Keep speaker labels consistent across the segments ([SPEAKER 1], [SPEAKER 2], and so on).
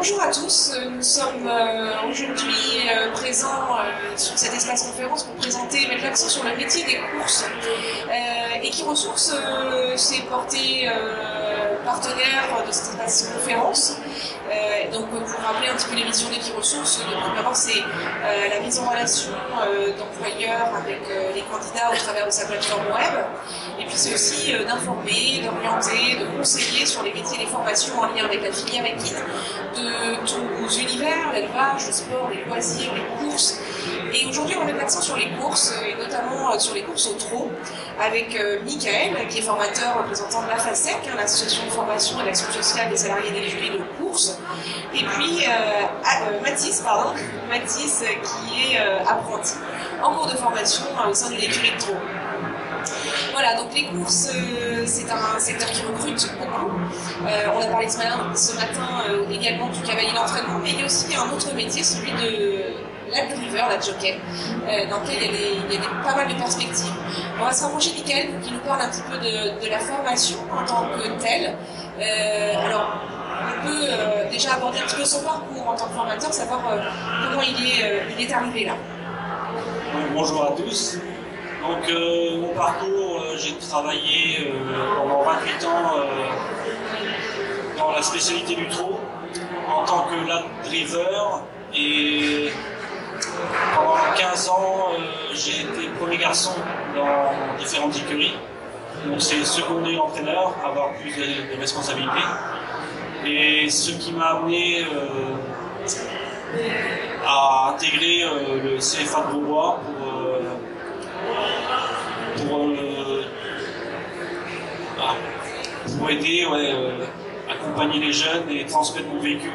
[SPEAKER 1] Bonjour à tous, nous sommes aujourd'hui présents sur cet espace conférence pour mettre l'accent sur le métier des courses. Equiresources s'est porté partenaire de cet espace conférence. Donc pour rappeler un petit peu les missions d'Equiresources, d'abord c'est la mise en relation d'employeurs avec les candidats au travers de sa plateforme web, et puis c'est aussi d'informer, d'orienter, de conseiller sur les métiers et les formations en lien avec la filière équine, de tous univers, l'élevage, le sport, les loisirs, les courses. Et aujourd'hui on met l'accent sur les courses, et notamment sur les courses au trot, avec Michael, qui est formateur représentant de la FASEC, l'association de formation et d'action sociale des salariés des jurys de course, et puis Mathis, qui est apprenti en cours de formation au sein de l'écurie de trot. Voilà, donc les courses, c'est un secteur qui recrute beaucoup. On a parlé ce matin également du cavalier d'entraînement, mais il y a aussi un autre métier, celui de la driver, la jockey, dans lequel il y a pas mal de perspectives. On va se rapprocher de Michael qui nous parle un petit peu de la formation en tant que telle. Alors, on peut déjà aborder un petit peu son parcours en tant que formateur, savoir comment il est arrivé là.
[SPEAKER 2] Bonjour à tous. Donc mon parcours, j'ai travaillé pendant 28 ans dans la spécialité du trot en tant que lap driver, et pendant 15 ans j'ai été premier garçon dans différentes écuries. Donc c'est seconder l'entraîneur, avoir plus de responsabilités. Et ce qui m'a amené à intégrer le CFA de Grosbois pour aider, accompagner les jeunes et transmettre mon véhicule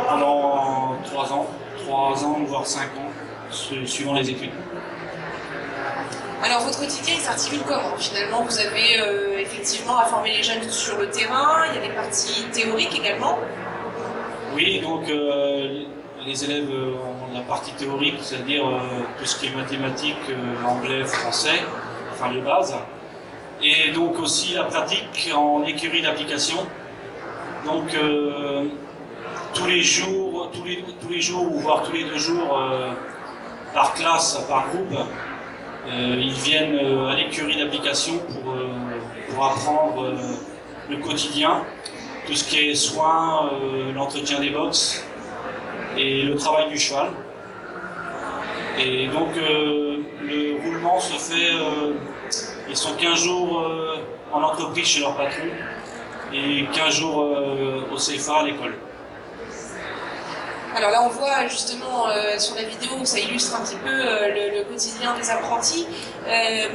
[SPEAKER 2] pendant 3 ans, voire 5 ans, suivant les études.
[SPEAKER 1] Alors votre quotidien il s'articule comment? Finalement vous avez effectivement à former les jeunes sur le terrain, il y a des parties théoriques également.
[SPEAKER 2] Oui, donc les élèves ont la partie théorique, c'est-à-dire tout ce qui est mathématiques, anglais, français, enfin les bases. Et donc aussi la pratique en écurie d'application. Donc tous les jours, ou voire tous les 2 jours, par classe, par groupe, ils viennent à l'écurie d'application pour apprendre le quotidien, tout ce qui est soins, l'entretien des box et le travail du cheval. Et donc le roulement se fait, ils sont 15 jours en entreprise chez leur patron et 15 jours au CFA à l'école.
[SPEAKER 1] Alors là on voit justement sur la vidéo, ça illustre un petit peu le quotidien des apprentis.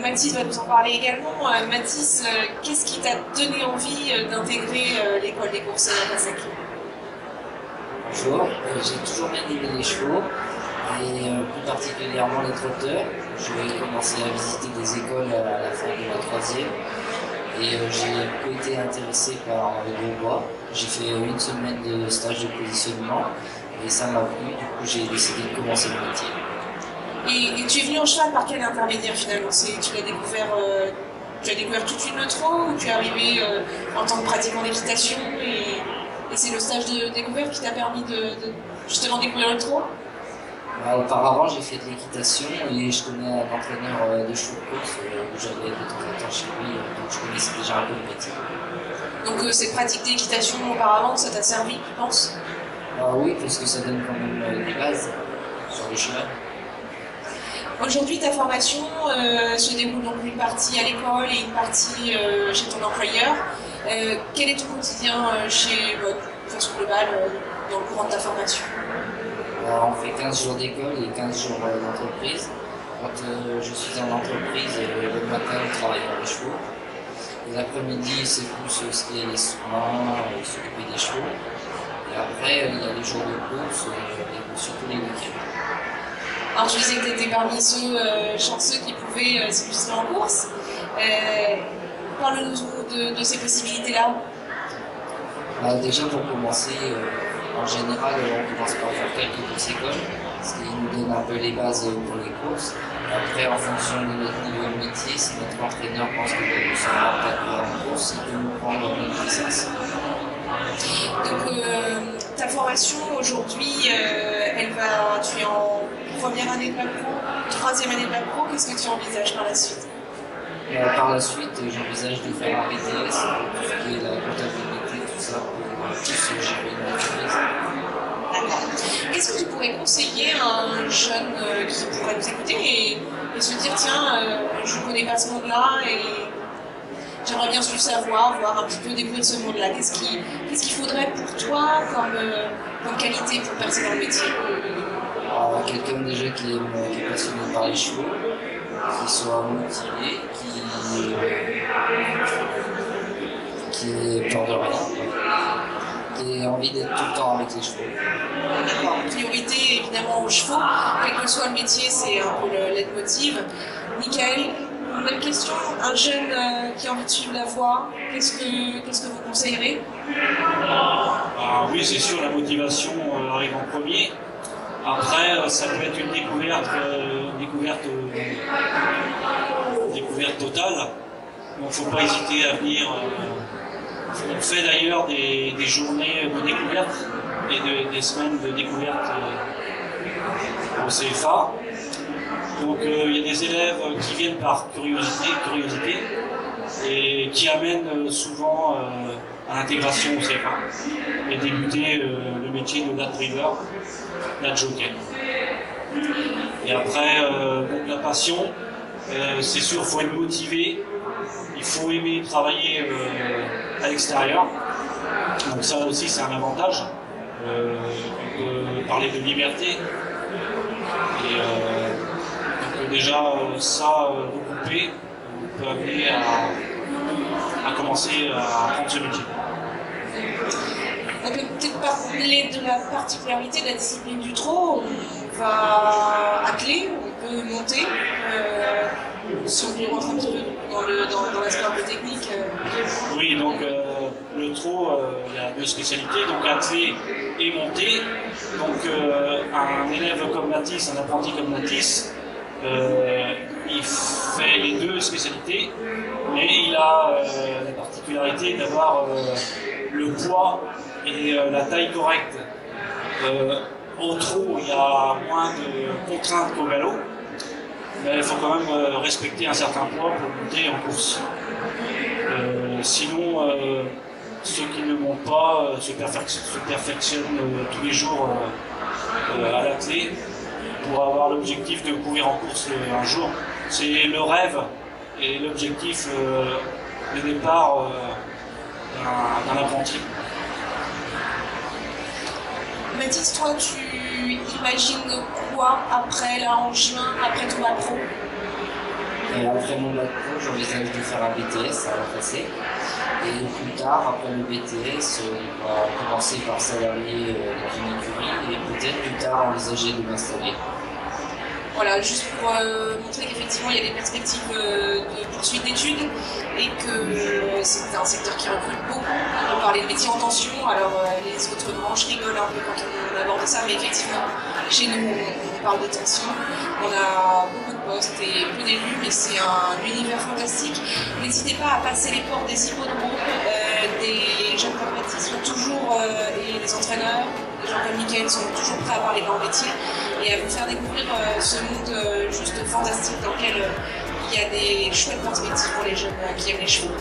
[SPEAKER 1] Mathis va nous en parler également. Mathis, qu'est-ce qui t'a donné envie d'intégrer l'école des courses à FASEC?
[SPEAKER 3] Bonjour, j'ai toujours bien aimé les chevaux, et plus particulièrement les trotteurs. J'ai commencé à visiter des écoles à la fin de ma 3e, et j'ai été intéressé par le Grosbois. J'ai fait 1 semaine de stage de positionnement, et ça m'a plu, du coup j'ai décidé de commencer le métier.
[SPEAKER 1] Et tu es venu en cheval par quel intermédiaire finalement? Tu as découvert tout de suite le trot, ou tu es arrivé en tant que pratiquant d'équitation et c'est le stage de découverte qui t'a permis de justement découvrir le trot?
[SPEAKER 3] Auparavant j'ai fait de l'équitation et je connais un entraîneur de chevaux de course où j'allais de temps en temps chez lui, donc je connaissais déjà un peu le métier.
[SPEAKER 1] Donc cette pratique d'équitation auparavant, ça t'a servi, tu penses?
[SPEAKER 3] Oui, parce que ça donne quand même des bases sur le cheval.
[SPEAKER 1] Aujourd'hui, ta formation se déroule donc une partie à l'école et une partie chez ton employeur. Quel est ton quotidien de façon globale dans le courant de ta formation?
[SPEAKER 3] On fait 15 jours d'école et 15 jours d'entreprise. Quand je suis en entreprise, le matin, on travaille avec les chevaux. L'après-midi, c'est plus ce qui est les soins, s'occuper des chevaux. Et après, il y a les jours de course, surtout les week-ends.
[SPEAKER 1] Alors, je disais que tu étais parmi ceux chanceux qui pouvaient s'illustrer en course. Parle-nous de ces possibilités-là.
[SPEAKER 3] Déjà, pour commencer, en général, on commence par faire quelques courses écoles, ce qui nous donne un peu les bases pour les courses. Après, en fonction de notre niveau de métier, si notre entraîneur pense que nous sommes pas en course, il peut nous prendre une licence.
[SPEAKER 1] Donc ta formation aujourd'hui, tu es en première année de bac pro, troisième année de bac pro, qu'est-ce que tu envisages par la suite?
[SPEAKER 3] Par la suite, j'envisage de faire un BTS, tout ce qui est la comptabilité, tout ça, pour plus gérer une entreprise.
[SPEAKER 1] D'accord. Qu'est-ce que tu pourrais conseiller à un jeune qui pourrait nous écouter et se dire tiens, je ne connais pas ce monde-là et j'aimerais bien suivre sa voie, voir un petit peu découvrir ce monde-là. Qu'est-ce qu'il faudrait pour toi comme qualité pour percer dans le métier?
[SPEAKER 3] Quelqu'un déjà qui est passionné par les chevaux, qui soit motivé, qui ait peur de rien, qui ait envie d'être tout le temps avec les chevaux.
[SPEAKER 1] D'accord. Priorité évidemment aux chevaux, quel que soit le métier, c'est un peu le leitmotiv. Michael, même question, un jeune qui a envie de suivre la voie, qu'est-ce que vous conseillerez?
[SPEAKER 2] Oui, c'est sûr, la motivation arrive en premier. Après, ça peut être une découverte totale. Donc, il ne faut pas hésiter à venir. On fait d'ailleurs des journées de découverte et des semaines de découverte au CFA. Donc, il y a des élèves qui viennent par curiosité et qui amènent souvent à l'intégration au CFA et débuter le métier de late driver, late jockey. Et après, donc la passion, c'est sûr, il faut être motivé, il faut aimer travailler à l'extérieur. Donc ça aussi, c'est un avantage. On peut parler de liberté. Et donc déjà, ça regroupé, on peut amener à commencer à apprendre ce métier.
[SPEAKER 1] On peut peut-être parler de la particularité de la discipline du trot. On va atteler, on peut monter. Si on peut rentrer un petit peu dans l'aspect un peu technique.
[SPEAKER 2] Oui, donc le trot, il y a deux spécialités, donc atteler et monter. Donc un élève comme Mathis, un apprenti comme Mathis, il fait les deux spécialités, mais il a la particularité d'avoir le poids et la taille correcte. Au trot, il y a moins de contraintes qu'au galop, mais il faut quand même respecter un certain poids pour monter en course. Sinon, ceux qui ne montent pas se perfectionnent tous les jours à l'athlé pour avoir l'objectif de courir en course un jour. C'est le rêve et l'objectif de départ d'un apprenti.
[SPEAKER 1] Mathis, toi, tu imagines quoi après, là, en juin, après ton bac pro?
[SPEAKER 3] Après mon bac pro, j'envisage de faire un BTS à la passé. Et plus tard, après le BTS, on va commencer par salarié dans une écurie et peut-être plus tard envisager de m'installer.
[SPEAKER 1] Voilà, juste pour montrer qu'effectivement il y a des perspectives de poursuite d'études et que c'est un secteur qui recrute beaucoup. On parlait de métiers en tension, alors les autres branches rigolent un peu quand on aborde ça, mais effectivement, chez nous, on parle de tension. On a beaucoup de postes et peu d'élus, mais c'est un univers fantastique. N'hésitez pas à passer les portes des hippodromes, des jeunes comme Mathis sont toujours, et les entraîneurs, des gens comme Michael sont toujours prêts à parler de leur métier et à vous faire découvrir ce monde juste fantastique dans lequel il y a des chouettes perspectives pour les jeunes qui aiment les chevaux.